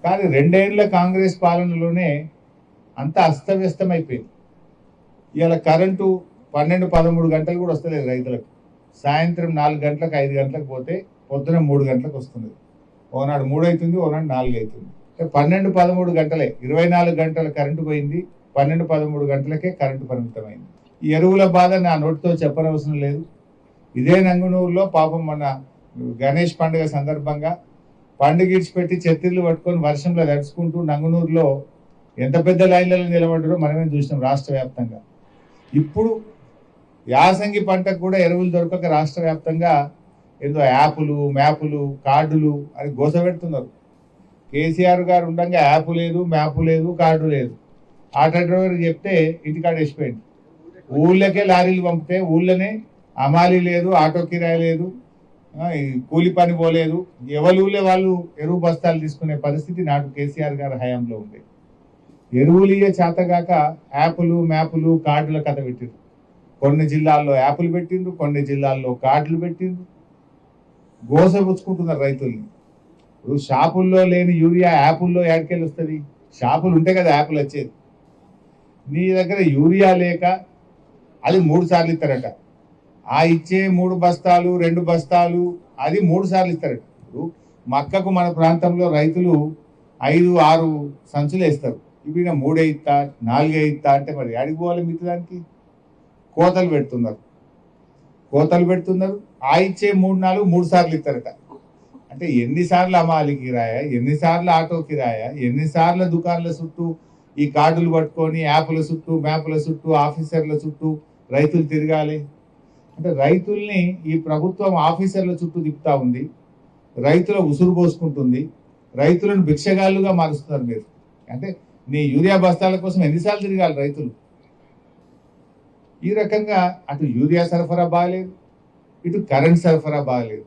కానీ 2 ఏళ్ల కాంగ్రెస్ పాలనలోనే అంత అస్తవ్యస్తమైపోయింది. ఇవాళ కరెంటు 12-13 గంటలు కూడా వస్తలేదు రైతులకు. సాయంత్రం 4 గంటలకు 5 గంటలకు పోతే పొద్దున 3 గంటలకు వస్తుంది. ఓనాడు 3 అవుతుంది, ఓనాడు 4 అవుతుంది. 12-13 గంటలే, 24 గంటల కరెంటు పోయింది. 12-13 గంటలకే కరెంటు పరిమితమైంది. ఈ ఎరువుల బాధ నా నోటితో చెప్పనవసరం లేదు. ఇదే నంగునూరులో పాపం మన గణేష్ పండుగ సందర్భంగా పండుగ ఇడిచిపెట్టి చెత్తిర్లు పట్టుకొని వర్షంలో తడుచుకుంటూ నంగునూరులో ఎంత పెద్ద లైన్లలో నిలబడ్డారో మనమే చూసినాం రాష్ట్ర వ్యాప్తంగా. ఇప్పుడు యాసంగి పంటకు కూడా ఎరువులు దొరకక రాష్ట్ర వ్యాప్తంగా ఏదో యాపులు మ్యాపులు కార్డులు అని గోసపెడుతున్నారు. కేసీఆర్ గారు ఉండగా యాప్ లేదు, మ్యాప్ లేదు, కార్డు లేదు. ఆటో డ్రైవర్ చెప్తే ఇంటికాడ వేసిపోయింది. ఊళ్ళకే లారీలు పంపితే ఊళ్ళోనే అమాలి లేదు, ఆటో కిరాయి లేదు, కూలి పని పోలేదు. ఎవరి ఊళ్ళో వాళ్ళు ఎరువు బస్తాలు తీసుకునే పరిస్థితి నాడు కేసీఆర్ గారి హయాంలో ఉంది. ఎరువులు ఇయ్యే చేతగాక యాప్లు మ్యాపులు కార్డుల కథ పెట్టిండ్రు. కొన్ని జిల్లాల్లో యాప్లు పెట్టిండ్రు, కొన్ని జిల్లాల్లో కార్డులు పెట్టిండ్రు. గోసపుచ్చుకుంటున్నారు రైతుల్ని. ఇప్పుడు షాపుల్లో లేని యూరియా యాపుల్లో యాడికెళ్ళి వస్తుంది? షాపులు ఉంటే కదా యాప్లు వచ్చేది. నీ దగ్గర యూరియా లేక అది 3 సార్లు ఇస్తారట. ఆ ఇచ్చే 3 బస్తాలు 2 బస్తాలు అది 3 సార్లు ఇస్తారట. ఇప్పుడు మక్కకు మన ప్రాంతంలో రైతులు 5-6 సంచులు వేస్తారు. ఇవి 3 ఇస్తా 4 ఇస్తా అంటే మరి అడిగిపోవాలి. మిగతా దానికి కోతలు పెడుతున్నారు. ఆ ఇచ్చే 3 సార్లు ఇస్తారట. అంటే ఎన్నిసార్లు అమాలి కిరాయా, ఎన్నిసార్లు ఆటో కిరాయా, ఎన్నిసార్లు దుకాణాల చుట్టూ ఈ కార్డులు పట్టుకొని యాప్ల చుట్టూ మ్యాప్ల చుట్టూ ఆఫీసర్ల చుట్టూ రైతులు తిరగాలి. అంటే రైతుల్ని ఈ ప్రభుత్వం ఆఫీసర్ల చుట్టూ తిప్పుతా ఉంది. రైతుల ఉసురు పోసుకుంటుంది. రైతులను భిక్షగాళ్ళుగా మారుస్తున్నారు మీరు. అంటే నీ యూరియా బస్తాల కోసం ఎన్నిసార్లు తిరగాలి రైతులు? ఈ రకంగా అటు యూరియా సరఫరా బాగలేదు, ఇటు కరెంట్ సరఫరా బాగలేదు.